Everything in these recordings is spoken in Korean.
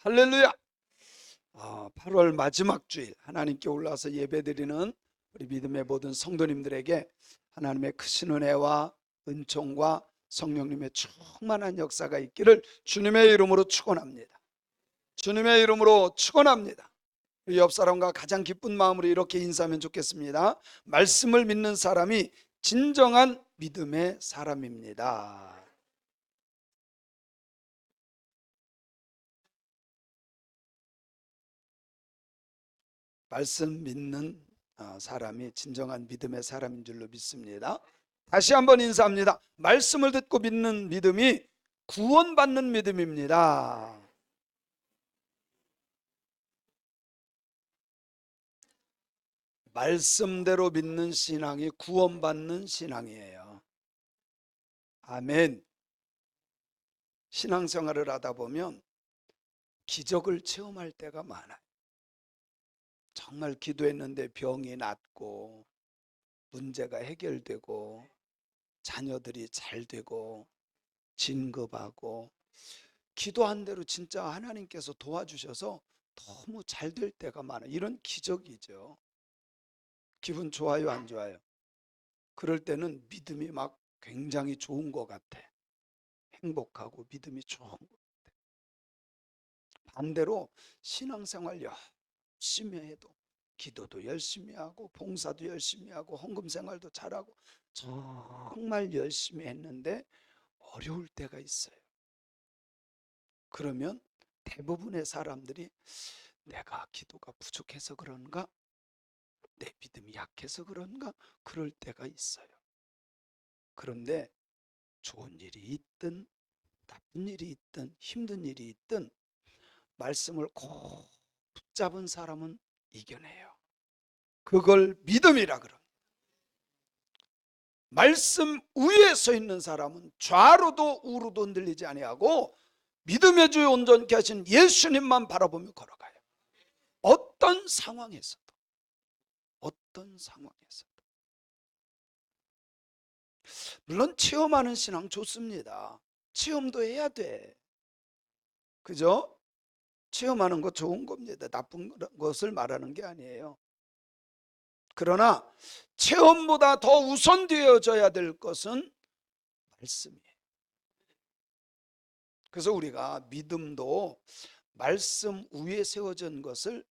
할렐루야. 8월 마지막 주일 하나님께 올라와서 예배드리는 우리 믿음의 모든 성도님들에게 하나님의 크신 은혜와 은총과 성령님의 충만한 역사가 있기를 주님의 이름으로 축원합니다. 주님의 이름으로 축원합니다. 우리 옆 사람과 가장 기쁜 마음으로 이렇게 인사하면 좋겠습니다. 말씀을 믿는 사람이 진정한 믿음의 사람입니다. 말씀 믿는 사람이 진정한 믿음의 사람인 줄로 믿습니다. 다시 한번 인사합니다. 말씀을 듣고 믿는 믿음이 구원받는 믿음입니다. 말씀대로 믿는 신앙이 구원받는 신앙이에요. 아멘. 신앙생활을 하다 보면 기적을 체험할 때가 많아요. 정말 기도했는데 병이 낫고 문제가 해결되고 자녀들이 잘 되고 진급하고 기도한 대로 진짜 하나님께서 도와주셔서 너무 잘 될 때가 많아요. 이런 기적이죠. 기분 좋아요, 안 좋아요? 그럴 때는 믿음이 막 굉장히 좋은 것 같아. 행복하고 믿음이 좋은 것 같아. 반대로 신앙생활 열심히 해도 기도도 열심히 하고 봉사도 열심히 하고 헌금 생활도 잘하고 정말 열심히 했는데 어려울 때가 있어요. 그러면 대부분의 사람들이 내가 기도가 부족해서 그런가? 내 믿음이 약해서 그런가? 그럴 때가 있어요. 그런데 좋은 일이 있든 나쁜 일이 있든 힘든 일이 있든 말씀을 꼭 붙잡은 사람은 이겨내요. 그걸 믿음이라 그럽니다. 말씀 위에 서 있는 사람은 좌로도 우로도 흔들리지 아니하고 믿음의 주 온전케 하신 예수님만 바라보며 걸어가요. 어떤 상황에서도 물론 체험하는 신앙 좋습니다. 체험도 해야 돼. 그죠? 체험하는 거 좋은 겁니다. 나쁜 것을 말하는 게 아니에요. 그러나 체험보다 더 우선되어져야 될 것은 말씀이에요. 그래서 우리가 믿음도 말씀 위에 세워진 것을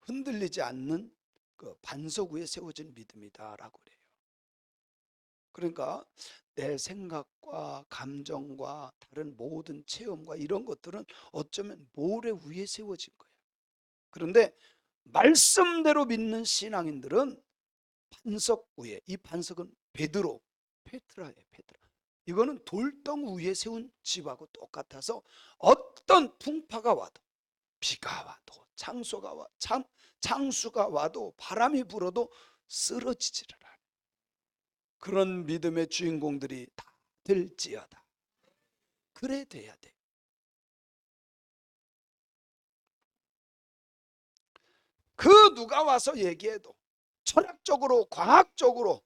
흔들리지 않는 그 반석 위에 세워진 믿음이다라고 그래요. 그러니까 내 생각과 감정과 다른 모든 체험과 이런 것들은 어쩌면 모래 위에 세워진 거예요. 그런데 말씀대로 믿는 신앙인들은 반석 위에, 이 반석은 페트라예요. 페트라. 이거는 돌덩 위에 세운 집하고 똑같아서 어떤 풍파가 와도 비가 와도 창수가 와도 바람이 불어도 쓰러지지를 않아요. 그런 믿음의 주인공들이 다 될지어다. 그래 돼야 돼. 그 누가 와서 얘기해도 철학적으로 과학적으로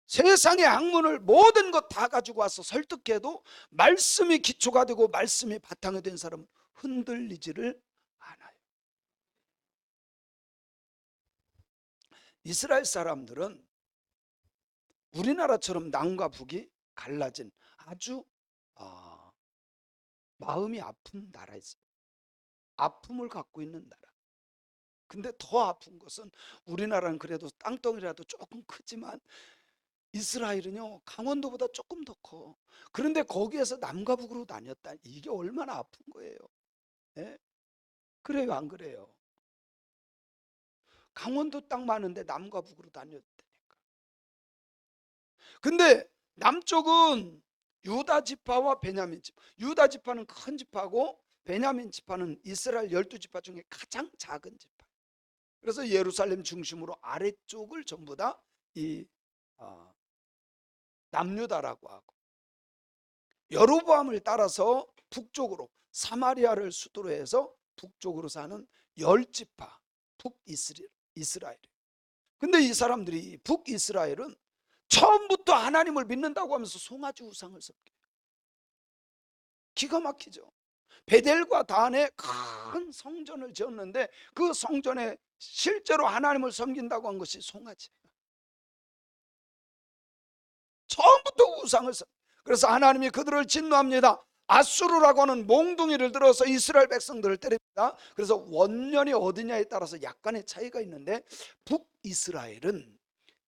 세상의 학문을 모든 것 다 가지고 와서 설득해도 말씀이 기초가 되고 말씀이 바탕이 된 사람은 흔들리지를 않아요. 이스라엘 사람들은 우리나라처럼 남과 북이 갈라진 아주 마음이 아픈 나라였어요. 아픔을 갖고 있는 나라. 근데 더 아픈 것은 우리나라는 그래도 땅덩이라도 조금 크지만 이스라엘은요 강원도보다 조금 더 커. 그런데 거기에서 남과 북으로 나뉘었다. 이게 얼마나 아픈 거예요. 네? 그래요, 안 그래요? 강원도 땅 많은데 남과 북으로 나뉘었다니까. 근데 남쪽은 유다 지파와 베냐민 지파. 유다 지파는 큰 지파고 베냐민 지파는 이스라엘 12지파 중에 가장 작은 지파. 그래서 예루살렘 중심으로 아래쪽을 전부 다 이 남유다라고 하고, 여로보암을 따라서 북쪽으로 사마리아를 수도로 해서 북쪽으로 사는 10지파 북이스라엘. 근데 이 사람들이 북이스라엘은 처음부터 하나님을 믿는다고 하면서 송아지 우상을 섬겨요. 기가 막히죠. 베델과 단에 큰 성전을 지었는데 그 성전에 실제로 하나님을 섬긴다고 한 것이 송아지. 처음부터 우상을 그래서 하나님이 그들을 진노합니다. 아수르라고 하는 몽둥이를 들어서 이스라엘 백성들을 때립니다. 그래서 원년이 어디냐에 따라서 약간의 차이가 있는데 북이스라엘은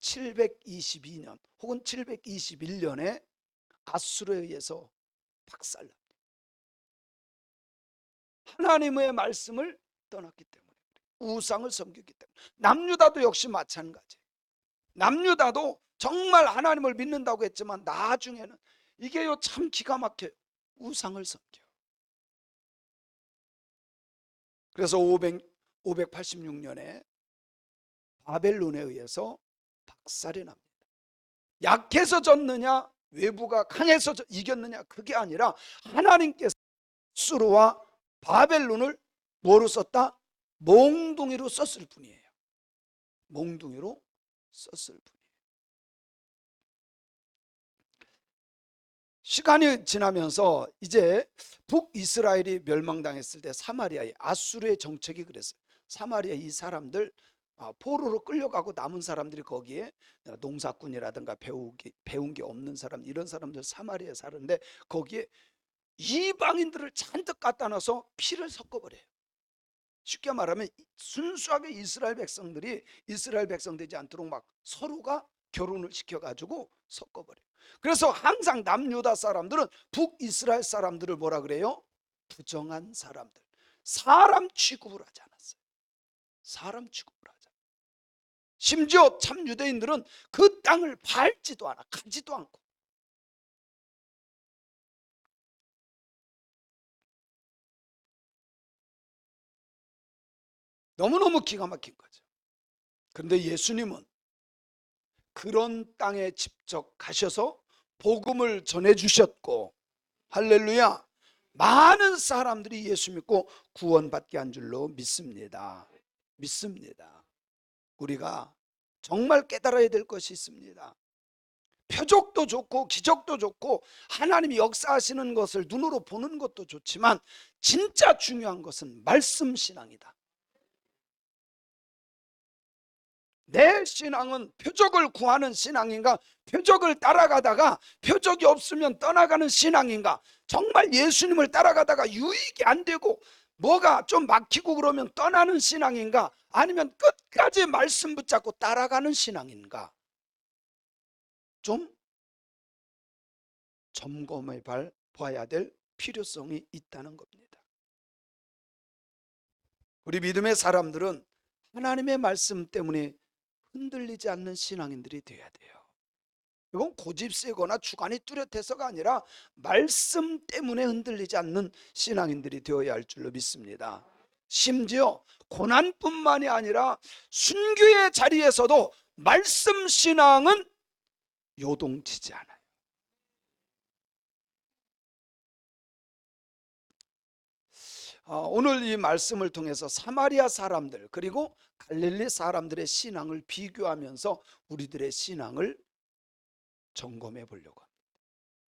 722년 혹은 721년에 아수르에 의해서 박살납니다. 하나님의 말씀을 떠났기 때문에, 우상을 섬기기 때문에. 남유다도 역시 마찬가지. 남유다도 정말 하나님을 믿는다고 했지만 나중에는 이게요 참 기가 막혀요. 우상을 섬겨. 그래서 586년에 바벨론에 의해서 박살이 납니다. 약해서 졌느냐 외부가 강해서 이겼느냐 그게 아니라 하나님께서 수르와 바벨론을 뭐로 썼다? 몽둥이로 썼을 뿐이에요. 몽둥이로 썼을 뿐이에요. 시간이 지나면서 이제 북이스라엘이 멸망당했을 때 사마리아의 아수르의 정책이 그랬어요. 사마리아 이 사람들 포로로 끌려가고 남은 사람들이 거기에 농사꾼이라든가 배운 게 없는 사람, 이런 사람들 사마리아에 사는데 거기에 이방인들을 잔뜩 갖다 놔서 피를 섞어버려요. 쉽게 말하면 순수하게 이스라엘 백성들이 이스라엘 백성 되지 않도록 막 서로가 결혼을 시켜가지고 섞어버려요. 그래서 항상 남유다 사람들은 북이스라엘 사람들을 뭐라 그래요? 부정한 사람들. 사람 취급을 하지 않았어요. 사람 취급을 하지 않았어요. 심지어 참 유대인들은 그 땅을 밟지도 않아, 가지도 않고. 너무너무 기가 막힌 거죠. 그런데 예수님은 그런 땅에 직접 가셔서 복음을 전해주셨고, 할렐루야, 많은 사람들이 예수 믿고 구원받게 한 줄로 믿습니다. 우리가 정말 깨달아야 될 것이 있습니다. 표적도 좋고 기적도 좋고 하나님이 역사하시는 것을 눈으로 보는 것도 좋지만 진짜 중요한 것은 말씀 신앙이다. 내 신앙은 표적을 구하는 신앙인가, 표적을 따라가다가 표적이 없으면 떠나가는 신앙인가, 정말 예수님을 따라가다가 유익이 안 되고 뭐가 좀 막히고 그러면 떠나는 신앙인가, 아니면 끝까지 말씀 붙잡고 따라가는 신앙인가, 좀 점검해 봐야 될 필요성이 있다는 겁니다. 우리 믿음의 사람들은 하나님의 말씀 때문에 흔들리지 않는 신앙인들이 돼야 돼요. 이건 고집 세거나 주관이 뚜렷해서가 아니라 말씀 때문에 흔들리지 않는 신앙인들이 되어야 할 줄로 믿습니다. 심지어 고난뿐만이 아니라 순교의 자리에서도 말씀 신앙은 요동치지 않아요. 오늘 이 말씀을 통해서 사마리아 사람들 그리고 갈릴리 사람들의 신앙을 비교하면서 우리들의 신앙을 점검해 보려고 합니다.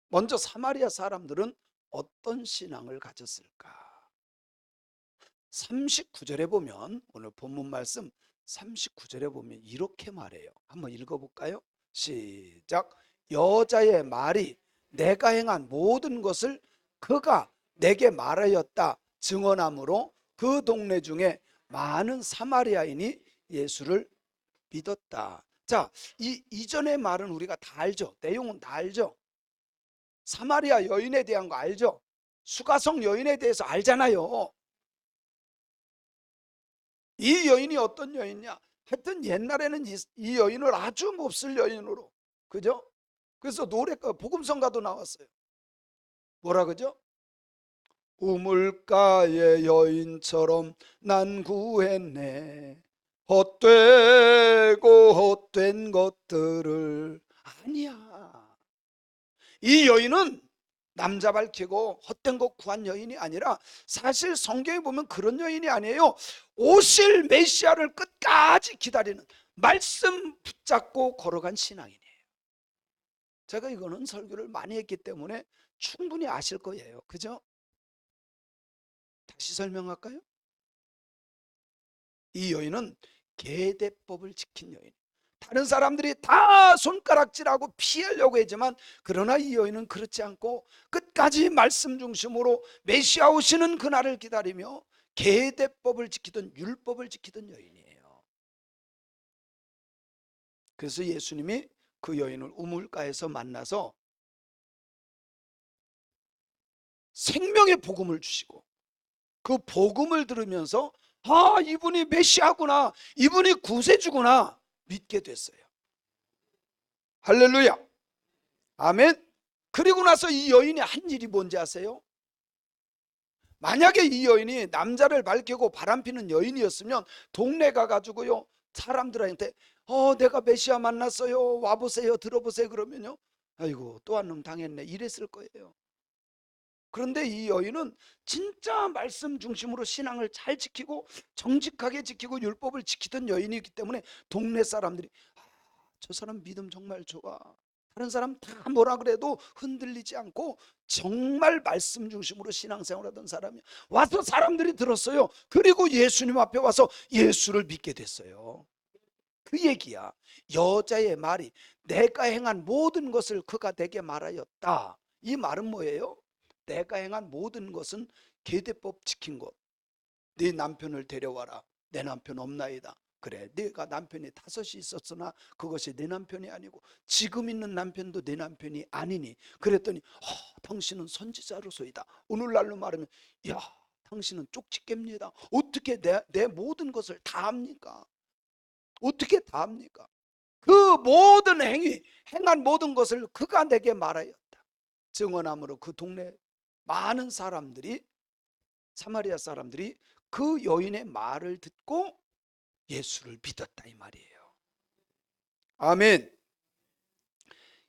먼저 사마리아 사람들은 어떤 신앙을 가졌을까? 39절에 보면, 오늘 본문 말씀 39절에 보면 이렇게 말해요. 한번 읽어볼까요? 시작. 여자의 말이 내가 행한 모든 것을 그가 내게 말하였다 증언함으로 그 동네 중에 많은 사마리아인이 예수를 믿었다. 자, 이전의 말은 우리가 다 알죠. 내용은 다 알죠. 사마리아 여인에 대한 거 알죠. 수가성 여인에 대해서 알잖아요. 이 여인이 어떤 여인이냐? 하여튼 옛날에는 이 여인을 아주 몹쓸 여인으로, 그죠? 그래서 복음성가도 나왔어요. 뭐라 그죠? 우물가의 여인처럼 난 구했네. 헛되고 헛된 것들을. 아니야. 이 여인은 남자 밝히고 헛된 것 구한 여인이 아니라, 사실 성경에 보면 그런 여인이 아니에요. 오실 메시아를 끝까지 기다리는, 말씀 붙잡고 걸어간 신앙인이에요. 제가 이거는 설교를 많이 했기 때문에 충분히 아실 거예요. 그죠? 다시 설명할까요? 이 여인은 계대법을 지킨 여인. 다른 사람들이 다 손가락질하고 피하려고 했지만, 그러나 이 여인은 그렇지 않고 끝까지 말씀 중심으로 메시아 오시는 그날을 기다리며 계대법을 지키던, 율법을 지키던 여인이에요. 그래서 예수님이 그 여인을 우물가에서 만나서 생명의 복음을 주시고, 그 복음을 들으면서 아, 이분이 메시아구나, 이분이 구세주구나 믿게 됐어요. 할렐루야, 아멘. 그리고 나서 이 여인이 한 일이 뭔지 아세요? 만약에 이 여인이 남자를 밝히고 바람피는 여인이었으면 동네 가가지고요, 사람들한테 내가 메시아 만났어요, 와보세요, 들어보세요 그러면요, 아이고 또 한 놈 당했네 이랬을 거예요. 그런데 이 여인은 진짜 말씀 중심으로 신앙을 잘 지키고 정직하게 지키고 율법을 지키던 여인이기 때문에 동네 사람들이 저 사람 믿음 정말 좋아, 다른 사람 다 뭐라 그래도 흔들리지 않고 정말 말씀 중심으로 신앙생활하던 사람이 와서 사람들이 들었어요. 그리고 예수님 앞에 와서 예수를 믿게 됐어요. 그 얘기야. 여자의 말이 내가 행한 모든 것을 그가 내게 말하였다. 이 말은 뭐예요? 내가 행한 모든 것은 계대법 지킨 것. 네 남편을 데려와라. 내 남편 없나이다. 그래, 네가 남편이 5이 있었으나 그것이 내 남편이 아니고 지금 있는 남편도 내 남편이 아니니. 그랬더니 당신은 선지자로소이다. 오늘날로 말하면 야, 당신은 쪽집게입니다. 어떻게 내 모든 것을 다 합니까? 어떻게 다 합니까? 그 모든 행한 모든 것을 그가 내게 말하였다. 증언함으로 그 동네 많은 사람들이, 사마리아 사람들이 그 여인의 말을 듣고 예수를 믿었다 이 말이에요. 아멘.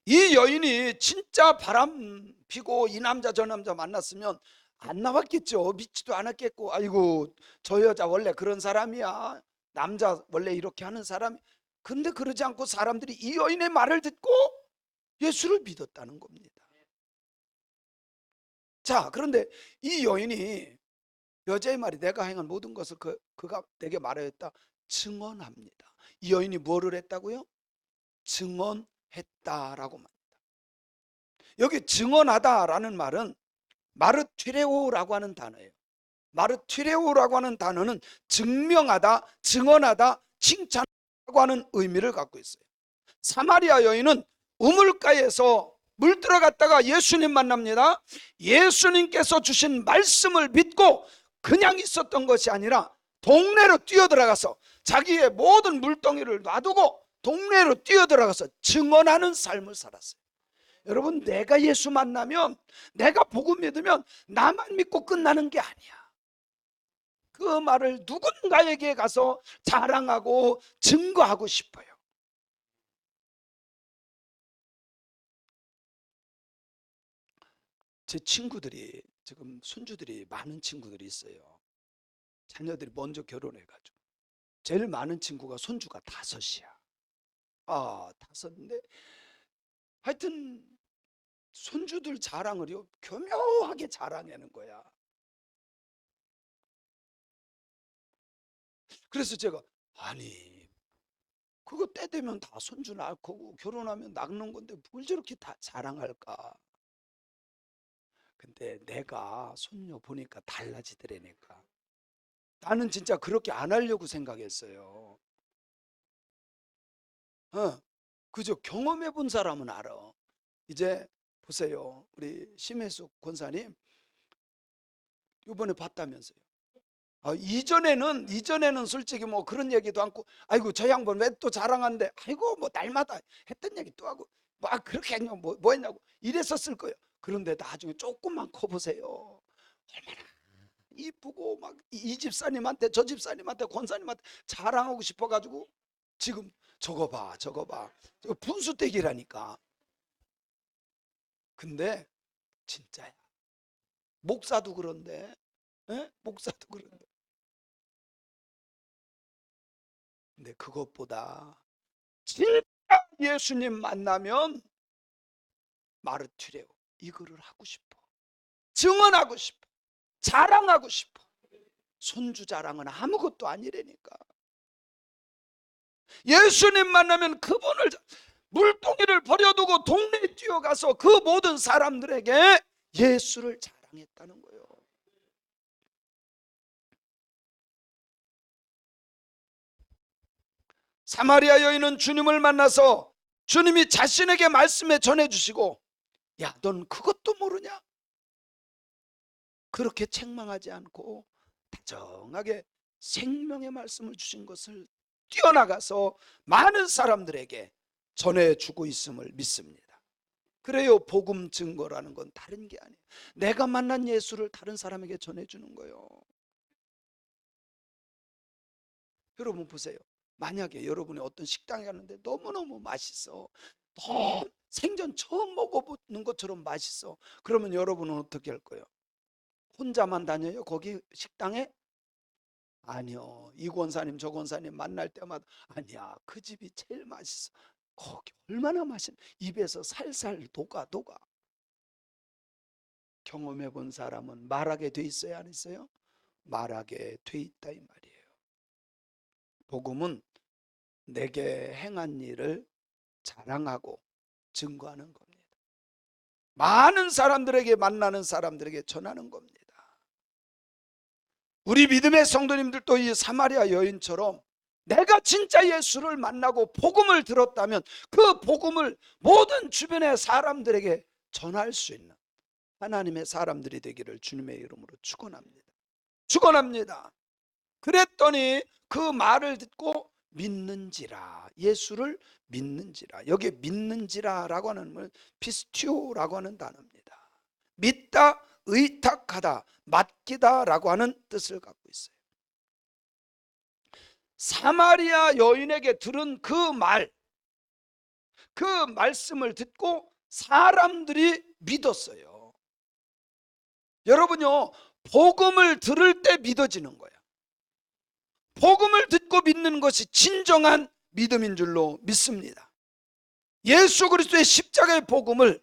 이 여인이 진짜 바람 피고 이 남자 저 남자 만났으면 안 나왔겠죠. 믿지도 않았겠고, 아이고 저 여자 원래 그런 사람이야, 남자 원래 이렇게 하는 사람. 근데 그러지 않고 사람들이 이 여인의 말을 듣고 예수를 믿었다는 겁니다. 자, 그런데 이 여인이 여자의 말이 내가 행한 모든 것을 그가 내게 말하였다 증언합니다. 이 여인이 뭐를 했다고요? 증언했다라고 말합니다. 여기 증언하다라는 말은 마르튀레오라고 하는 단어예요. 마르튀레오라고 하는 단어는 증명하다, 증언하다, 칭찬하고 하는 의미를 갖고 있어요. 사마리아 여인은 우물가에서 물 들어갔다가 예수님 만납니다. 예수님께서 주신 말씀을 믿고 그냥 있었던 것이 아니라 동네로 뛰어들어가서 자기의 모든 물동이를 놔두고 동네로 뛰어들어가서 증언하는 삶을 살았어요. 여러분, 내가 예수 만나면, 내가 복음 믿으면 나만 믿고 끝나는 게 아니야. 그 말을 누군가에게 가서 자랑하고 증거하고 싶어요. 제 친구들이, 지금 손주들이 많은 친구들이 있어요. 자녀들이 먼저 결혼해가지고 제일 많은 친구가 손주가 5이야. 5인데 하여튼 손주들 자랑을요 교묘하게 자랑하는 거야. 그래서 제가 아니 그거 때 되면 다 손주 낳고 결혼하면 낳는 건데 뭘 저렇게 다 자랑할까. 근데 내가 손녀 보니까 달라지더라니까. 나는 진짜 그렇게 안 하려고 생각했어요. 그죠? 경험해 본 사람은 알아. 이제 보세요, 우리 심혜숙 권사님 이번에 봤다면서요. 이전에는 솔직히 뭐 그런 얘기도 않고, 아이고 저 양반 왜 또 자랑한데, 아이고 뭐 날마다 했던 얘기 또 하고 막 그렇게 했냐, 뭐 했냐고 이랬었을 거예요. 그런데 나중에 조금만 커보세요. 얼마나 이쁘고 막 이 집사님한테 저 집사님한테 권사님한테 자랑하고 싶어가지고 지금 저거 봐 저거 봐 분수대기라니까. 근데 진짜야. 목사도 그런데, 목사도 그런데. 근데 그것보다 진짜 예수님 만나면 마르튀레오 이거를 하고 싶어. 증언하고 싶어. 자랑하고 싶어. 손주 자랑은 아무것도 아니라니까. 예수님 만나면 그분을, 물동이를 버려두고 동네에 뛰어가서 그 모든 사람들에게 예수를 자랑했다는 거예요. 사마리아 여인은 주님을 만나서 주님이 자신에게 말씀해 전해주시고, 야, 넌 그것도 모르냐? 그렇게 책망하지 않고 다정하게 생명의 말씀을 주신 것을 뛰어나가서 많은 사람들에게 전해주고 있음을 믿습니다. 그래요, 복음 증거라는 건 다른 게 아니에요. 내가 만난 예수를 다른 사람에게 전해주는 거예요. 여러분 보세요. 만약에 여러분이 어떤 식당에 갔는데 너무너무 맛있어, 너무 생전 처음 먹어보는 것처럼 맛있어. 그러면 여러분은 어떻게 할 거예요? 혼자만 다녀요? 거기 식당에? 아니요. 이 권사님 저 권사님 만날 때마다, 아니야, 그 집이 제일 맛있어. 거기 얼마나 맛있어. 입에서 살살 녹아. 경험해 본 사람은 말하게 돼 있어요, 안 있어요? 말하게 돼 있다 이 말이에요. 복음은 내게 행한 일을 자랑하고 증거하는 겁니다. 많은 사람들에게, 만나는 사람들에게 전하는 겁니다. 우리 믿음의 성도님들도 이 사마리아 여인처럼 내가 진짜 예수를 만나고 복음을 들었다면 그 복음을 모든 주변의 사람들에게 전할 수 있는 하나님의 사람들이 되기를 주님의 이름으로 축원합니다. 그랬더니 그 말을 듣고 믿는지라, 예수를 믿는지라. 여기 믿는지라라고 하는 건 피스티오라고 하는 단어입니다. 믿다, 의탁하다, 맡기다라고 하는 뜻을 갖고 있어요. 사마리아 여인에게 들은 그 말씀을 듣고 사람들이 믿었어요. 여러분요, 복음을 들을 때 믿어지는 거예요. 복음을 듣고 믿는 것이 진정한 믿음인 줄로 믿습니다. 예수 그리스도의 십자가의 복음을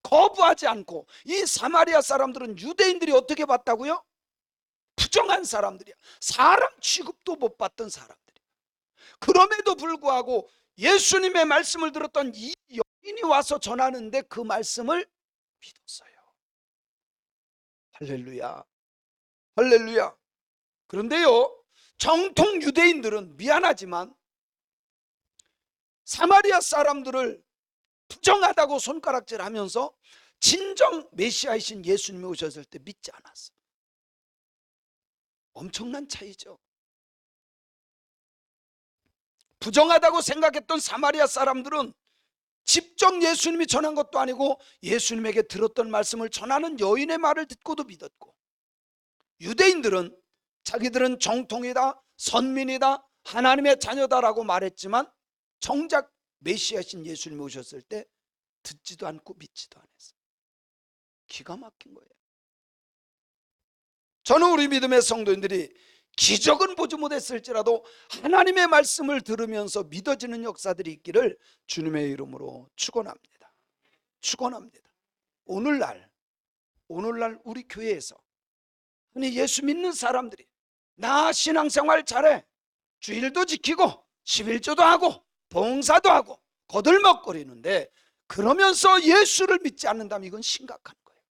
거부하지 않고, 이 사마리아 사람들은 유대인들이 어떻게 봤다고요? 부정한 사람들이야. 사람 취급도 못 받던 사람들이야. 그럼에도 불구하고 예수님의 말씀을 들었던 이 여인이 와서 전하는데 그 말씀을 믿었어요. 할렐루야, 할렐루야. 그런데요, 정통 유대인들은 미안하지만 사마리아 사람들을 부정하다고 손가락질하면서 진정 메시아이신 예수님이 오셨을 때 믿지 않았어. 엄청난 차이죠. 부정하다고 생각했던 사마리아 사람들은 직접 예수님이 전한 것도 아니고 예수님에게 들었던 말씀을 전하는 여인의 말을 듣고도 믿었고, 유대인들은 자기들은 정통이다, 선민이다, 하나님의 자녀다라고 말했지만 정작 메시아신 예수님이 오셨을 때 듣지도 않고 믿지도 않았어요. 기가 막힌 거예요. 저는 우리 믿음의 성도인들이 기적은 보지 못했을지라도 하나님의 말씀을 들으면서 믿어지는 역사들이 있기를 주님의 이름으로 축원합니다. 오늘날 우리 교회에서 예수 믿는 사람들이 나 신앙생활 잘해, 주일도 지키고 11조도 하고 봉사도 하고 거들먹거리는데 그러면서 예수를 믿지 않는다면 이건 심각한 거예요.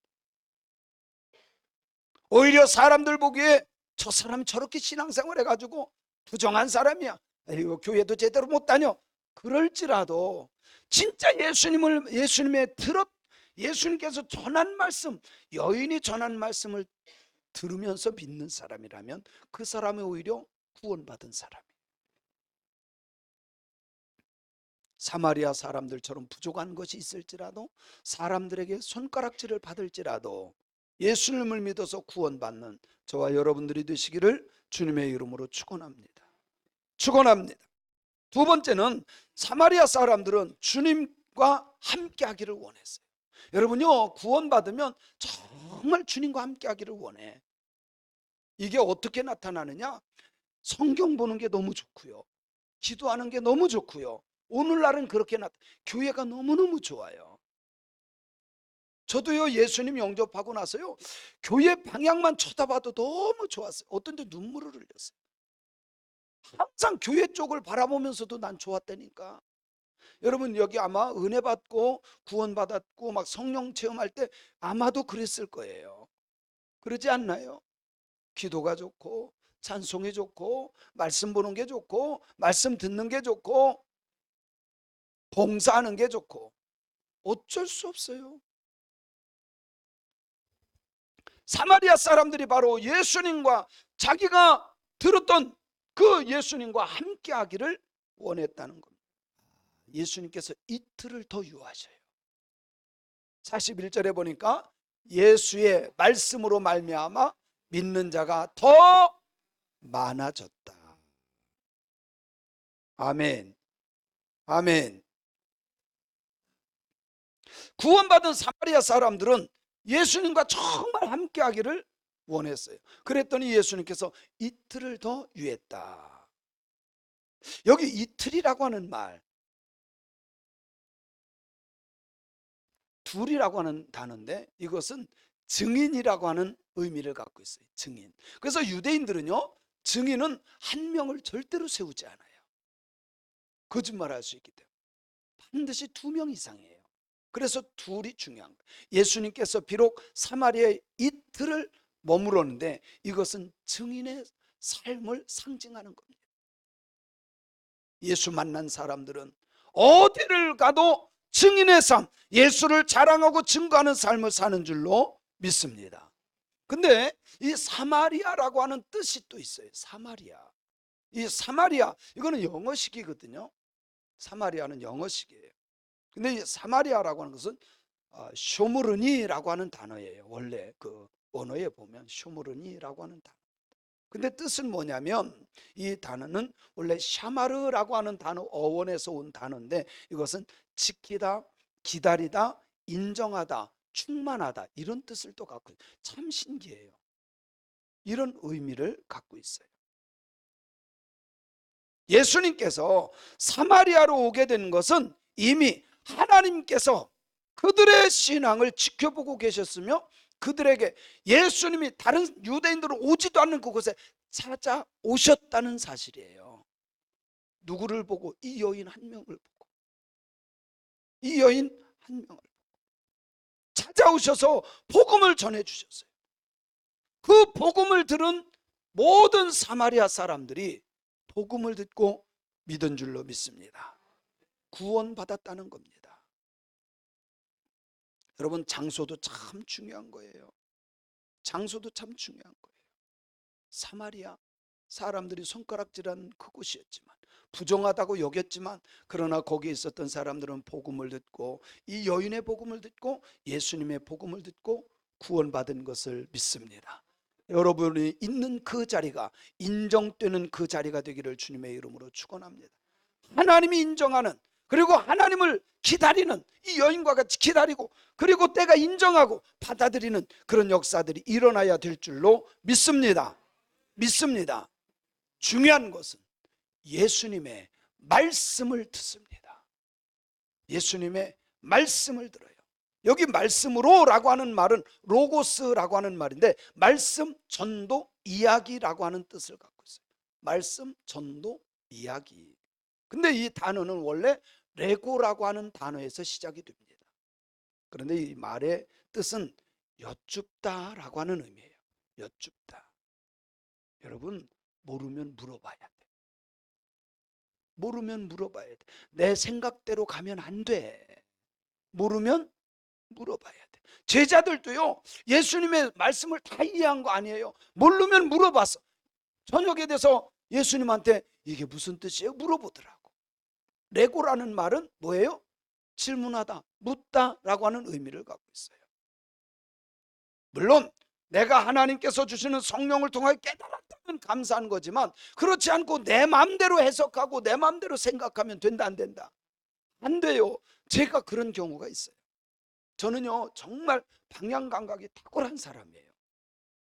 오히려 사람들 보기에 저 사람이 저렇게 신앙생활 해가지고 부정한 사람이야, 이거 교회도 제대로 못 다녀, 그럴지라도 진짜 예수님께서 전한 말씀, 여인이 전한 말씀을 들으면서 믿는 사람이라면 그 사람이 오히려 구원받은 사람이에요. 사마리아 사람들처럼 부족한 것이 있을지라도, 사람들에게 손가락질을 받을지라도 예수님을 믿어서 구원받는 저와 여러분들이 되시기를 주님의 이름으로 축원합니다. 두 번째는 사마리아 사람들은 주님과 함께 하기를 원했어요. 여러분요, 구원받으면 정말 주님과 함께 하기를 원해. 이게 어떻게 나타나느냐? 성경 보는 게 너무 좋고요, 기도하는 게 너무 좋고요, 오늘날은 그렇게 교회가 너무너무 좋아요. 저도요, 예수님 영접하고 나서요, 교회 방향만 쳐다봐도 너무 좋았어요. 어떤 데 눈물을 흘렸어요. 항상 교회 쪽을 바라보면서도 난 좋았다니까. 여러분, 여기 아마 은혜 받고 구원 받았고 막 성령 체험할 때 아마도 그랬을 거예요. 그러지 않나요? 기도가 좋고 찬송이 좋고 말씀 보는 게 좋고 말씀 듣는 게 좋고 봉사하는 게 좋고 어쩔 수 없어요. 사마리아 사람들이 바로 예수님과 자기가 들었던 그 예수님과 함께 하기를 원했다는 겁니다. 예수님께서 이틀을 더 유하셔요. 41절에 보니까 예수의 말씀으로 말미암아 믿는 자가 더 많아졌다. 아멘. 아멘. 구원받은 사마리아 사람들은 예수님과 정말 함께 하기를 원했어요. 그랬더니 예수님께서 이틀을 더 유했다. 여기 이틀이라고 하는 말, 둘이라고 하는 단어인데 이것은 증인이라고 하는 의미를 갖고 있어요. 증인. 그래서 유대인들은요, 증인은 한 명을 절대로 세우지 않아요. 거짓말할 수 있기 때문에 반드시 2명 이상이에요. 그래서 둘이 중요한 거예요. 예수님께서 비록 사마리아에 이틀을 머물었는데 이것은 증인의 삶을 상징하는 겁니다. 예수 만난 사람들은 어디를 가도 증인의 삶, 예수를 자랑하고 증거하는 삶을 사는 줄로 믿습니다. 근데 이 사마리아라고 하는 뜻이 또 있어요. 사마리아. 이 사마리아, 이거는 영어식이거든요. 사마리아는 영어식이에요. 근데 이 사마리아라고 하는 것은 쇼무르니라고 하는 단어예요. 원래 그 언어에 보면 쇼무르니라고 하는 단어. 근데 뜻은 뭐냐면 이 단어는 원래 샤마르라고 하는 단어 어원에서 온 단어인데 이것은 지키다, 기다리다, 인정하다, 충만하다 이런 뜻을 또 갖고 있어요. 참 신기해요. 이런 의미를 갖고 있어요. 예수님께서 사마리아로 오게 된 것은 이미 하나님께서 그들의 신앙을 지켜보고 계셨으며 그들에게 예수님이 다른 유대인들은 오지도 않는 그곳에 찾아오셨다는 사실이에요. 누구를 보고? 이 여인 한 명을 보고, 이 여인 한 명을 보고 찾아오셔서 복음을 전해주셨어요. 그 복음을 들은 모든 사마리아 사람들이 복음을 듣고 믿은 줄로 믿습니다. 구원받았다는 겁니다. 여러분, 장소도 참 중요한 거예요. 장소도 참 중요한 거예요. 사마리아 사람들이 손가락질한 그곳이었지만 부정하다고 여겼지만 그러나 거기에 있었던 사람들은 복음을 듣고 이 여인의 복음을 듣고 예수님의 복음을 듣고 구원받은 것을 믿습니다. 여러분이 있는 그 자리가 인정되는 그 자리가 되기를 주님의 이름으로 축원합니다. 하나님이 인정하는, 그리고 하나님을 기다리는, 이 여인과 같이 기다리고 그리고 때가 인정하고 받아들이는 그런 역사들이 일어나야 될 줄로 믿습니다. 믿습니다. 중요한 것은 예수님의 말씀을 듣습니다. 예수님의 말씀을 들어요. 여기 말씀으로라고 하는 말은 로고스라고 하는 말인데 말씀, 전도, 이야기라고 하는 뜻을 갖고 있어요. 말씀, 전도, 이야기. 근데 이 단어는 원래 레고라고 하는 단어에서 시작이 됩니다. 그런데 이 말의 뜻은 여쭙다라고 하는 의미예요. 여쭙다. 여러분, 모르면 물어봐야 돼. 모르면 물어봐야 돼. 내 생각대로 가면 안 돼. 모르면 물어봐야 돼. 제자들도요, 예수님의 말씀을 다 이해한 거 아니에요. 모르면 물어봤어. 저녁에 돼서 예수님한테 이게 무슨 뜻이에요? 물어보더라고. 레고라는 말은 뭐예요? 질문하다, 묻다라고 하는 의미를 갖고 있어요. 물론 내가 하나님께서 주시는 성령을 통하여 깨달았다면 감사한 거지만 그렇지 않고 내 마음대로 해석하고 내 마음대로 생각하면 된다 안 된다? 안 돼요. 제가 그런 경우가 있어요. 저는요 정말 방향 감각이 탁월한 사람이에요.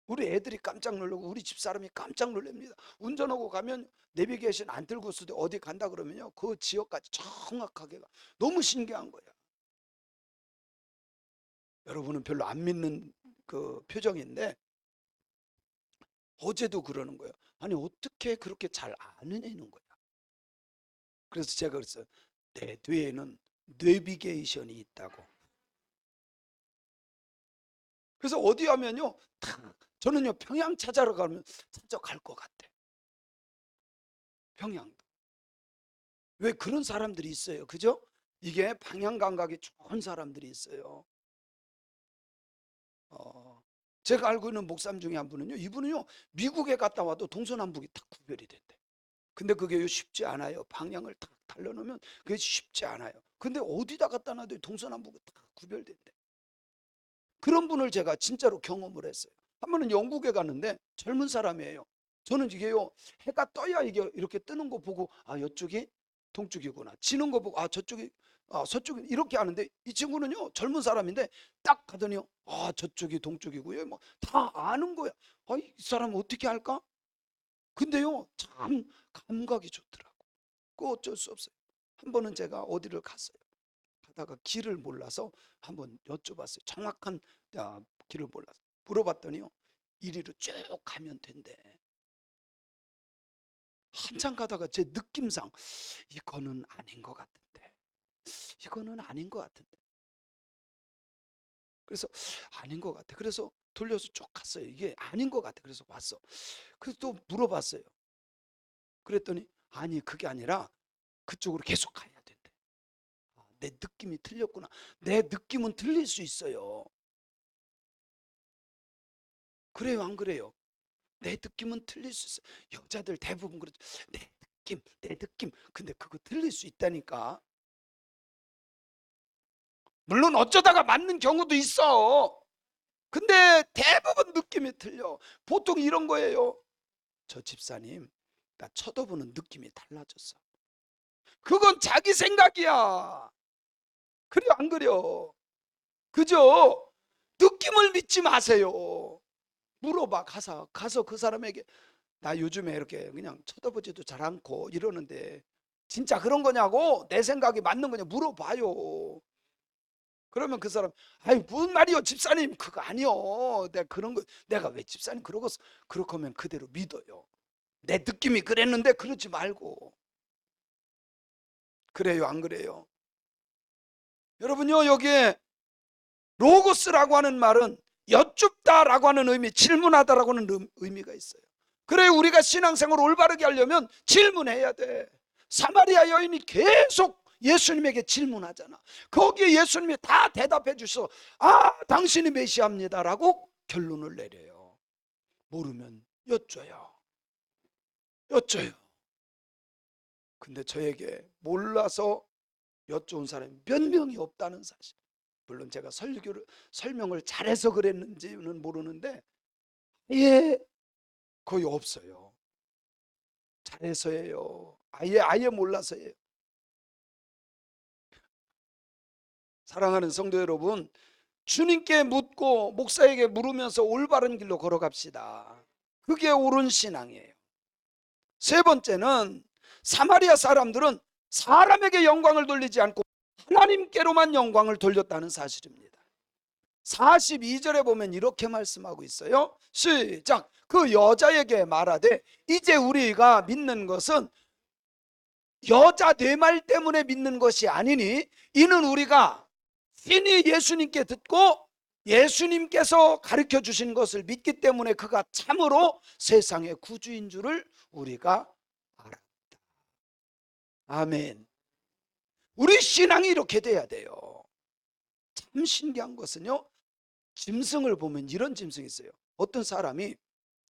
우리 애들이 깜짝 놀라고 우리 집사람이 깜짝 놀랍니다. 운전하고 가면 내비게이션 안 들고 있어도 어디 간다 그러면요 그 지역까지 정확하게 가. 너무 신기한 거야. 여러분은 별로 안 믿는 그 표정인데 어제도 그러는 거예요. 아니 어떻게 그렇게 잘 아느냐는 거야. 그래서 제가 그랬어요. 내 뇌에는 뇌비게이션이 있다고. 그래서 어디 하면요, 저는요 평양 찾아러 가면 찾아갈 것 같아. 평양도. 왜 그런 사람들이 있어요, 그죠? 이게 방향 감각이 좋은 사람들이 있어요. 제가 알고 있는 목사님 중에 한 분은요, 이분은요 미국에 갔다 와도 동서남북이 다 구별이 된대. 근데 그게 쉽지 않아요. 방향을 딱 달려놓으면 그게 쉽지 않아요. 근데 어디다 갖다 놔도 동서남북이 다 구별된대. 그런 분을 제가 진짜로 경험을 했어요. 한 번은 영국에 갔는데 젊은 사람이에요. 저는 이게요, 해가 떠야 이게 이렇게 뜨는 거 보고 아 이쪽이 동쪽이구나, 지는 거 보고 아 저쪽이 서쪽이, 이렇게 하는데 이 친구는요 젊은 사람인데 딱 가더니요 아 저쪽이 동쪽이고요 뭐 다 아는 거야. 아, 이 사람 어떻게 할까? 근데요 참 감각이 좋더라고. 그 어쩔 수 없어요. 한 번은 제가 어디를 갔어요. 가다가 길을 몰라서 한번 여쭤봤어요. 정확한 길을 몰라서 물어봤더니요 이리로 쭉 가면 된대. 한참 가다가 제 느낌상 이거는 아닌 것 같은데, 이거는 아닌 것 같은데, 그래서 아닌 것 같아. 그래서 돌려서 쭉 갔어요. 이게 아닌 것 같아. 그래서 왔어. 그래서 또 물어봤어요. 그랬더니 아니 그게 아니라 그쪽으로 계속 가야 된대. 내 느낌이 틀렸구나. 내 느낌은 틀릴 수 있어요. 그래요, 안 그래요? 내 느낌은 틀릴 수 있어요. 여자들 대부분 그러죠. 내 느낌, 내 느낌. 근데 그거 틀릴 수 있다니까. 물론 어쩌다가 맞는 경우도 있어. 근데 대부분 느낌이 틀려. 보통 이런 거예요. 저 집사님, 나 쳐다보는 느낌이 달라졌어. 그건 자기 생각이야. 그래요, 안 그래요? 그죠? 느낌을 믿지 마세요. 물어봐, 가서 그 사람에게 나 요즘에 이렇게 그냥 쳐다보지도 잘 않고 이러는데 진짜 그런 거냐고, 내 생각이 맞는 거냐 물어봐요. 그러면 그 사람 아이 무슨 말이요 집사님, 그거 아니요, 내가 그런 거 내가 왜 집사님 그러겠어. 그렇게 하면 그대로 믿어요. 내 느낌이 그랬는데 그러지 말고. 그래요, 안 그래요? 여러분요, 여기에 로고스라고 하는 말은 여쭙다라고 하는 의미, 질문하다라고 하는 의미가 있어요. 그래, 우리가 신앙생활을 올바르게 하려면 질문해야 돼. 사마리아 여인이 계속 예수님에게 질문하잖아. 거기에 예수님이 다 대답해 주셔서 아 당신이 메시아입니다라고 결론을 내려요. 모르면 여쭤요. 근데 저에게 몰라서 여쭤온 사람이 몇 명이 없다는 사실. 물론 제가 설명을 잘해서 그랬는지는 모르는데 예, 거의 없어요. 잘해서예요. 아예 몰라서예요. 사랑하는 성도 여러분, 주님께 묻고 목사에게 물으면서 올바른 길로 걸어갑시다. 그게 옳은 신앙이에요. 세 번째는 사마리아 사람들은 사람에게 영광을 돌리지 않고 하나님께로만 영광을 돌렸다는 사실입니다. 42절에 보면 이렇게 말씀하고 있어요. 시작. 그 여자에게 말하되 이제 우리가 믿는 것은 여자 내 말 때문에 믿는 것이 아니니 이는 우리가 신이 예수님께 듣고 예수님께서 가르쳐 주신 것을 믿기 때문에 그가 참으로 세상의 구주인 줄을 우리가 알았다. 아멘. 우리 신앙이 이렇게 돼야 돼요. 참 신기한 것은요, 짐승을 보면 이런 짐승이 있어요. 어떤 사람이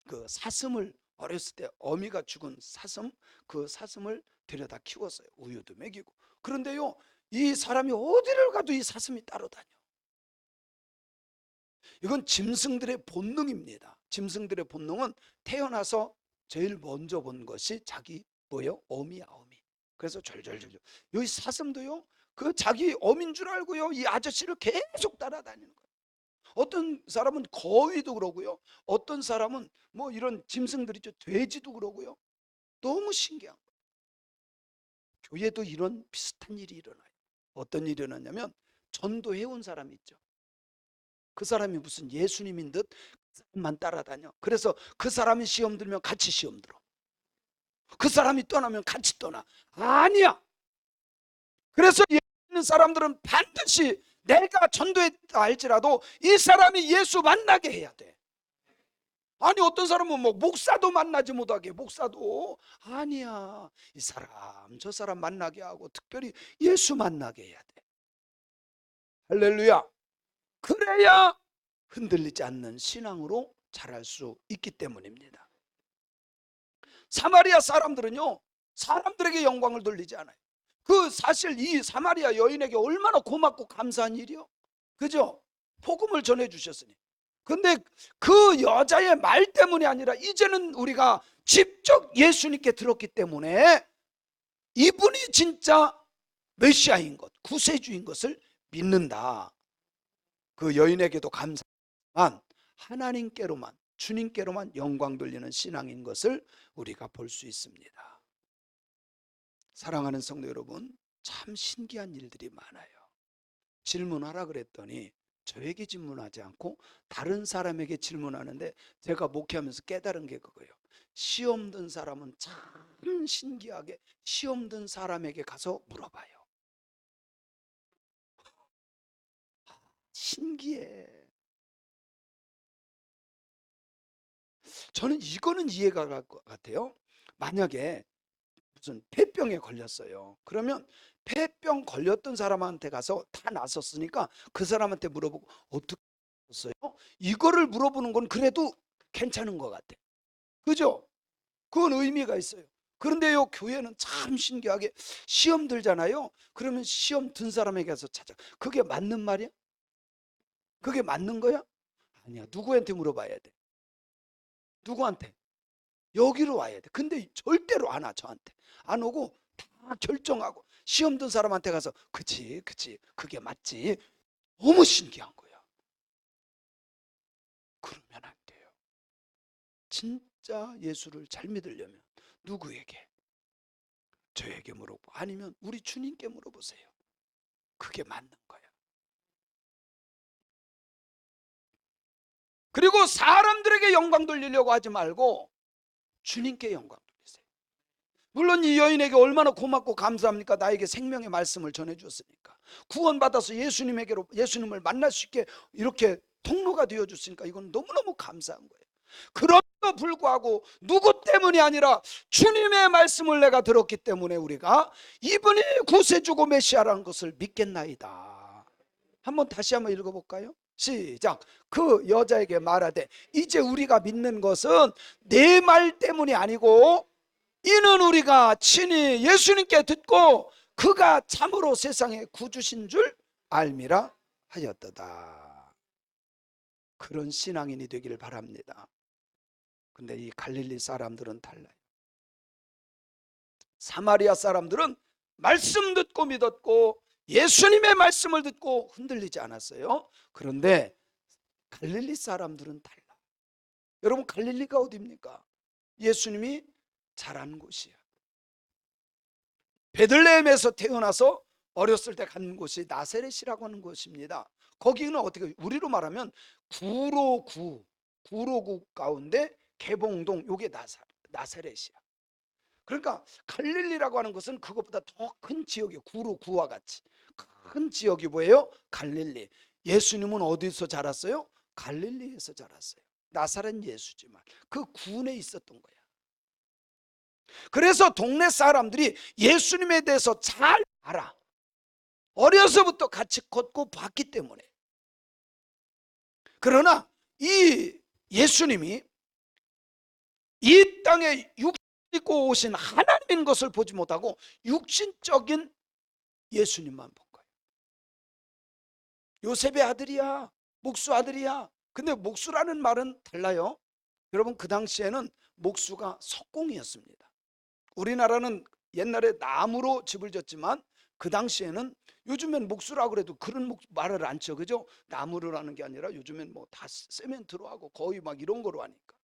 그 사슴을 어렸을 때 어미가 죽은 사슴, 그 사슴을 데려다 키웠어요. 우유도 먹이고. 그런데요, 이 사람이 어디를 가도 이 사슴이 따라다녀. 이건 짐승들의 본능입니다. 짐승들의 본능은 태어나서 제일 먼저 본 것이 자기 뭐예요? 어미야, 어미. 그래서 졸졸졸졸. 여기 사슴도요, 그 자기 어미인 줄 알고요, 이 아저씨를 계속 따라다니는 거예요. 어떤 사람은 거위도 그러고요. 어떤 사람은 뭐 이런 짐승들이죠. 돼지도 그러고요. 너무 신기한 거예요. 교회도 이런 비슷한 일이 일어나요. 어떤 일이 일어나냐면 전도해 온 사람이 있죠. 그 사람이 무슨 예수님인 듯 그 사람만 따라다녀. 그래서 그 사람이 시험 들면 같이 시험 들어. 그 사람이 떠나면 같이 떠나. 아니야. 그래서 예수 믿는 사람들은 반드시 내가 전도했다 할지라도 이 사람이 예수 만나게 해야 돼. 아니 어떤 사람은 뭐 목사도 만나지 못하게, 목사도 아니야. 이 사람 저 사람 만나게 하고 특별히 예수 만나게 해야 돼. 할렐루야. 그래야 흔들리지 않는 신앙으로 자랄 수 있기 때문입니다. 사마리아 사람들은요, 사람들에게 영광을 돌리지 않아요. 그 사실 이 사마리아 여인에게 얼마나 고맙고 감사한 일이요. 그죠? 복음을 전해 주셨으니. 근데 그 여자의 말 때문이 아니라 이제는 우리가 직접 예수님께 들었기 때문에 이분이 진짜 메시아인 것, 구세주인 것을 믿는다. 그 여인에게도 감사한 하나님께로만, 주님께로만 영광 돌리는 신앙인 것을 우리가 볼 수 있습니다. 사랑하는 성도 여러분, 참 신기한 일들이 많아요. 질문하라 그랬더니 저에게 질문하지 않고 다른 사람에게 질문하는데, 제가 목회하면서 깨달은 게 그거예요. 시험 든 사람은 참 신기하게 시험 든 사람에게 가서 물어봐요. 신기해. 저는 이거는 이해가 갈 것 같아요. 만약에 무슨 폐병에 걸렸어요. 그러면 폐병 걸렸던 사람한테 가서 다 나섰으니까 그 사람한테 물어보고 어떻게 했어요? 이거를 물어보는 건 그래도 괜찮은 것 같아. 그죠? 그건 의미가 있어요. 그런데요, 교회는 참 신기하게 시험 들잖아요. 그러면 시험 든 사람에게 가서 찾아. 그게 맞는 말이야? 그게 맞는 거야? 아니야. 누구한테 물어봐야 돼? 누구한테? 여기로 와야 돼. 근데 절대로 안 와, 저한테. 안 오고 다 결정하고 시험 든 사람한테 가서 그치, 그치, 그게 맞지. 너무 신기한 거야. 그러면 안 돼요. 진짜 예수를 잘 믿으려면 누구에게? 저에게 물어보, 아니면 우리 주님께 물어보세요. 그게 맞는 거야. 그리고 사람들에게 영광 돌리려고 하지 말고 주님께 영광 돌리세요. 물론 이 여인에게 얼마나 고맙고 감사합니까? 나에게 생명의 말씀을 전해주었으니까, 구원받아서 예수님을 만날 수 있게 이렇게 통로가 되어줬으니까 이건 너무너무 감사한 거예요. 그럼에도 불구하고 누구 때문이 아니라 주님의 말씀을 내가 들었기 때문에 우리가 이분이 구세주고 메시아라는 것을 믿겠나이다. 다시 한번 읽어볼까요? 시작. 그 여자에게 말하되 이제 우리가 믿는 것은 내 말 때문이 아니고 이는 우리가 친히 예수님께 듣고 그가 참으로 세상의 구주신 줄 알미라 하였도다. 그런 신앙인이 되기를 바랍니다. 근데 이 갈릴리 사람들은 달라요. 사마리아 사람들은 말씀 듣고 믿었고 예수님의 말씀을 듣고 흔들리지 않았어요. 그런데 갈릴리 사람들은 달라. 여러분, 갈릴리가 어디입니까? 예수님이 자란 곳이야. 베들레헴에서 태어나서 어렸을 때 간 곳이 나사렛이라고 하는 곳입니다. 거기는 어떻게, 우리로 말하면 구로구 가운데 개봉동, 요게 나사렛이야. 그러니까 갈릴리라고 하는 것은 그것보다 더 큰 지역이에요. 구와 같이 큰 지역이 뭐예요? 갈릴리. 예수님은 어디서 자랐어요? 갈릴리에서 자랐어요. 나사렛 예수지만 그 군에 있었던 거야. 그래서 동네 사람들이 예수님에 대해서 잘 알아. 어려서부터 같이 걷고 봤기 때문에. 그러나 이 예수님이 이 땅에 육신 입고 오신 하나님인 것을 보지 못하고 육신적인 예수님만 본 거예요. 요셉의 아들이야, 목수 아들이야. 근데 목수라는 말은 달라요. 여러분, 그 당시에는 목수가 석공이었습니다. 우리나라는 옛날에 나무로 집을 졌지만 그 당시에는, 요즘엔 목수라고 그래도 그런 말을 안 쳐, 그죠? 나무로 하는 게 아니라 요즘엔 뭐 다 세멘트로 하고 거의 막 이런 거로 하니까.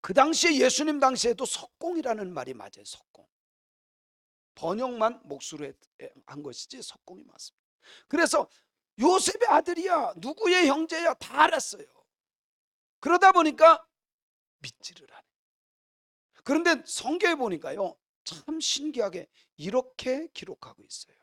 그 당시에, 예수님 당시에도 석공이라는 말이 맞아요. 석공. 번역만 목수로 한 것이지 석공이 맞습니다. 그래서 요셉의 아들이야, 누구의 형제야, 다 알았어요. 그러다 보니까 믿지를 않아요. 그런데 성경에 보니까요, 참 신기하게 이렇게 기록하고 있어요.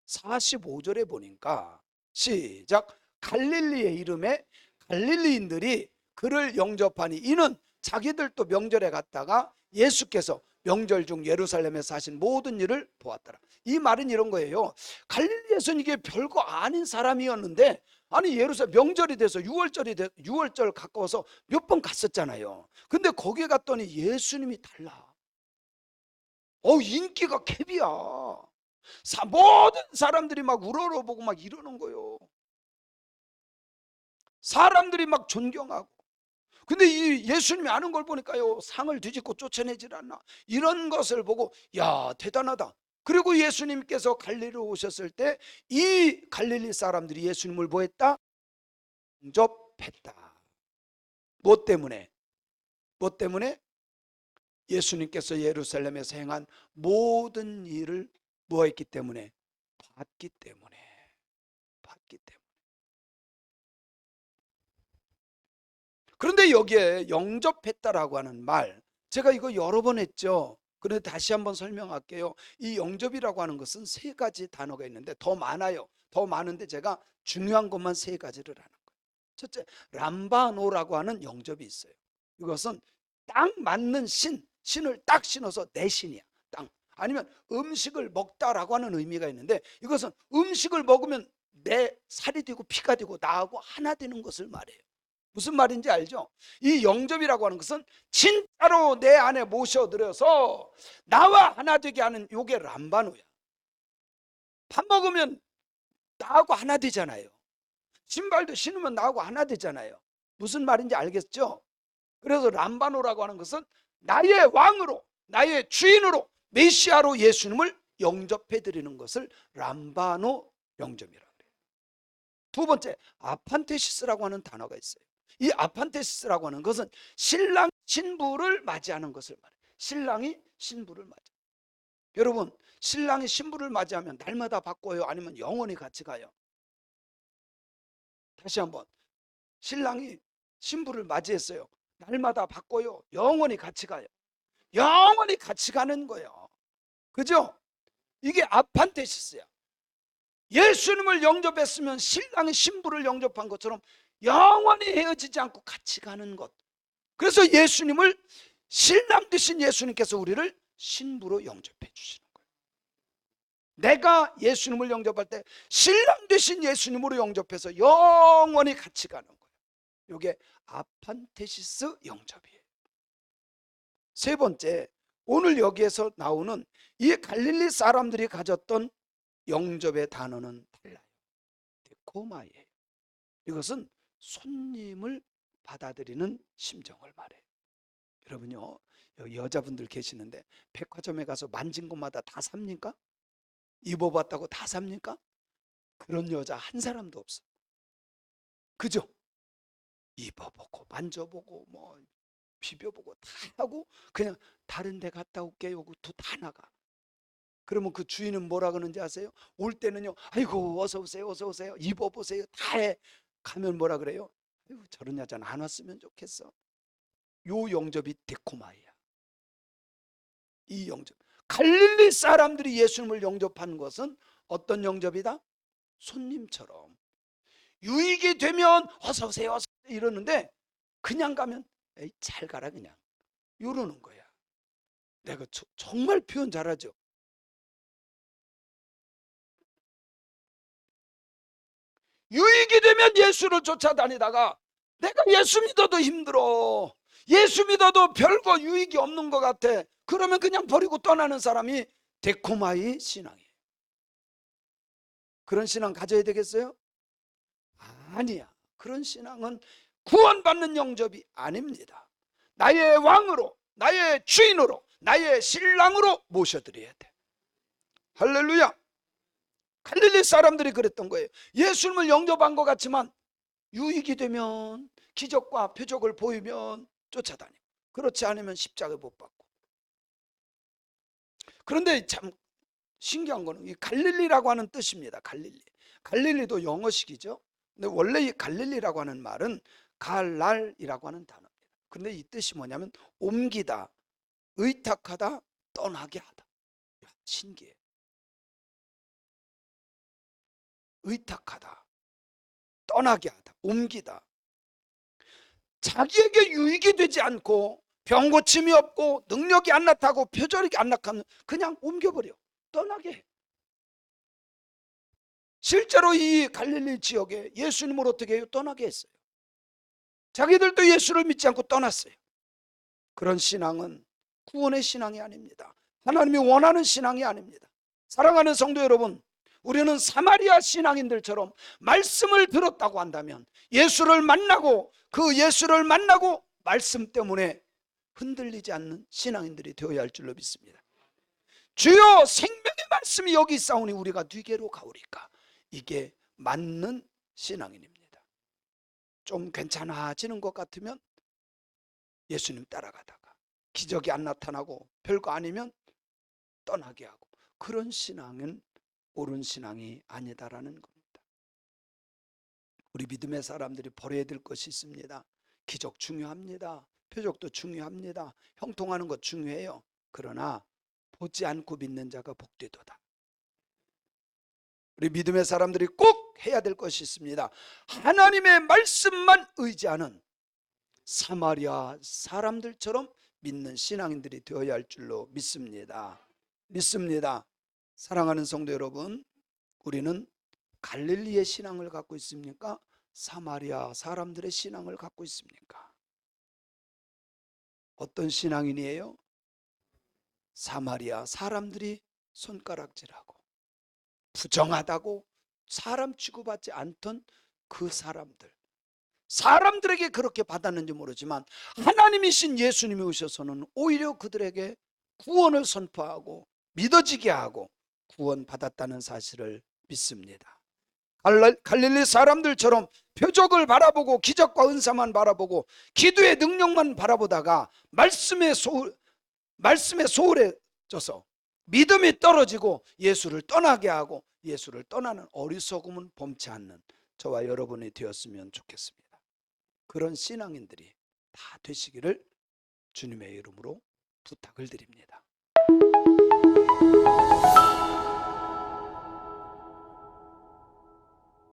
45절에 보니까 시작, 갈릴리의 이름에 갈릴리인들이 그를 영접하니 이는 자기들도 명절에 갔다가 예수께서 명절 중 예루살렘에서 하신 모든 일을 보았더라. 이 말은 이런 거예요. 갈릴리에서는 이게 별거 아닌 사람이었는데, 아니 예루살렘 명절이 돼서 6월절 가까워서 몇 번 갔었잖아요. 근데 거기에 갔더니 예수님이 달라. 인기가 캡이야. 모든 사람들이 막 우러러보고 막 이러는 거예요. 사람들이 막 존경하고. 근데 이 예수님이 아는 걸 보니까요, 상을 뒤집고 쫓아내질 않나. 이런 것을 보고 야, 대단하다. 그리고 예수님께서 갈릴리로 오셨을 때 이 갈릴리 사람들이 예수님을 뭐 했다? 영접했다. 뭐 때문에? 뭐 때문에? 예수님께서 예루살렘에서 행한 모든 일을 뭐 했기 때문에? 봤기 때문에. 봤기 때문에. 그런데 여기에 영접했다라고 하는 말, 제가 이거 여러 번 했죠. 그런데 다시 한번 설명할게요. 이 영접이라고 하는 것은 세 가지 단어가 있는데 더 많아요. 더 많은데 제가 중요한 것만 세 가지를 하는 거예요. 첫째, 람바노라고 하는 영접이 있어요. 이것은 딱 맞는 신을 딱 신어서 내 신이야. 딱. 아니면 음식을 먹다라고 하는 의미가 있는데, 이것은 음식을 먹으면 내 살이 되고 피가 되고 나하고 하나 되는 것을 말해요. 무슨 말인지 알죠? 이 영접이라고 하는 것은 진짜로 내 안에 모셔들여서 나와 하나 되게 하는, 요게 람바노야. 밥 먹으면 나하고 하나 되잖아요. 신발도 신으면 나하고 하나 되잖아요. 무슨 말인지 알겠죠? 그래서 람바노라고 하는 것은 나의 왕으로, 나의 주인으로, 메시아로 예수님을 영접해 드리는 것을 람바노 영접이라고 해요. 두 번째, 아판테시스라고 하는 단어가 있어요. 이 아판테시스라고 하는 것은 신랑 신부를 맞이하는 것을 말해요. 신랑이 신부를 맞아. 여러분, 신랑이 신부를 맞이하면 날마다 바꿔요? 아니면 영원히 같이 가요? 다시 한번, 신랑이 신부를 맞이했어요. 날마다 바꿔요? 영원히 같이 가요? 영원히 같이 가는 거예요. 그죠? 이게 아판테시스야. 예수님을 영접했으면 신랑이 신부를 영접한 것처럼 영원히 헤어지지 않고 같이 가는 것. 그래서 예수님을, 신랑 되신 예수님께서 우리를 신부로 영접해 주시는 거예요. 내가 예수님을 영접할 때 신랑 되신 예수님으로 영접해서 영원히 같이 가는 거예요. 이게 아판테시스 영접이에요. 세 번째, 오늘 여기에서 나오는 이 갈릴리 사람들이 가졌던 영접의 단어는 달라요. 데코마이에요. 이것은 손님을 받아들이는 심정을 말해요. 여러분요, 여기 여자분들 계시는데 백화점에 가서 만진 것마다 다 삽니까? 입어봤다고 다 삽니까? 그런 여자 한 사람도 없어. 그죠? 입어보고 만져보고 뭐 비벼보고 다 하고 그냥 다른 데 갔다 올게요 하고 또 다 나가. 그러면 그 주인은 뭐라 그러는지 아세요? 올 때는요, 아이고 어서 오세요, 어서 오세요, 입어보세요, 다 해. 가면 뭐라 그래요? 아이고, 저런 여자는 안 왔으면 좋겠어. 요 영접이 데코마이야. 이 영접, 갈릴리 사람들이 예수님을 영접하는 것은 어떤 영접이다? 손님처럼 유익이 되면 어서 오세요, 어서 오세요 이러는데, 그냥 가면 에이, 잘 가라 그냥 이러는 거야. 내가 정말 표현 잘하죠. 유익이 되면 예수를 쫓아다니다가 내가 예수 믿어도 힘들어, 예수 믿어도 별거 유익이 없는 것 같아, 그러면 그냥 버리고 떠나는 사람이 데코마이 신앙이에요. 그런 신앙 가져야 되겠어요? 아니야. 그런 신앙은 구원받는 영접이 아닙니다. 나의 왕으로, 나의 주인으로, 나의 신랑으로 모셔드려야 돼. 할렐루야. 갈릴리 사람들이 그랬던 거예요. 예수님을 영접한 것 같지만 유익이 되면, 기적과 표적을 보이면 쫓아다니고, 그렇지 않으면 십자가에 못 박고. 그런데 참 신기한 거는 이 갈릴리라고 하는 뜻입니다. 갈릴리. 갈릴리도 영어식이죠. 근데 원래 이 갈릴리라고 하는 말은 갈랄이라고 하는 단어입니다. 근데 이 뜻이 뭐냐면 옮기다, 의탁하다, 떠나게 하다. 신기해. 의탁하다, 떠나게 하다, 옮기다. 자기에게 유익이 되지 않고 병 고침이 없고 능력이 안 나타나고 표적이 안 나타나면 그냥 옮겨버려, 떠나게 해. 실제로 이 갈릴리 지역에 예수님을 어떻게 해요? 떠나게 했어요. 자기들도 예수를 믿지 않고 떠났어요. 그런 신앙은 구원의 신앙이 아닙니다. 하나님이 원하는 신앙이 아닙니다. 사랑하는 성도 여러분, 우리는 사마리아 신앙인들처럼 말씀을 들었다고 한다면 예수를 만나고 그 예수를 만나고 말씀 때문에 흔들리지 않는 신앙인들이 되어야 할 줄로 믿습니다. 주여 생명의 말씀이 여기 있사오니 우리가 뉘게로 가오리까. 이게 맞는 신앙인입니다. 좀 괜찮아지는 것 같으면 예수님 따라가다가 기적이 안 나타나고 별거 아니면 떠나게 하고, 그런 신앙은 옳은 신앙이 아니다라는 겁니다. 우리 믿음의 사람들이 버려야 될 것이 있습니다. 기적 중요합니다. 표적도 중요합니다. 형통하는 것 중요해요. 그러나 보지 않고 믿는 자가 복되도다. 우리 믿음의 사람들이 꼭 해야 될 것이 있습니다. 하나님의 말씀만 의지하는 사마리아 사람들처럼 믿는 신앙인들이 되어야 할 줄로 믿습니다. 사랑하는 성도 여러분, 우리는 갈릴리의 신앙을 갖고 있습니까? 사마리아 사람들의 신앙을 갖고 있습니까? 어떤 신앙인이에요? 사마리아 사람들이 손가락질하고 부정하다고 사람 취급하지 않던 그 사람들에게 그렇게 받았는지 모르지만 하나님이신 예수님이 오셔서는 오히려 그들에게 구원을 선포하고 믿어지게 하고 구원받았다는 사실을 믿습니다. 갈릴리 사람들처럼 표적을 바라보고 기적과 은사만 바라보고 기도의 능력만 바라보다가 말씀에 소홀해져서 믿음이 떨어지고 예수를 떠나게 하고 예수를 떠나는 어리석음은 범치 않는 저와 여러분이 되었으면 좋겠습니다. 그런 신앙인들이 다 되시기를 주님의 이름으로 부탁을 드립니다.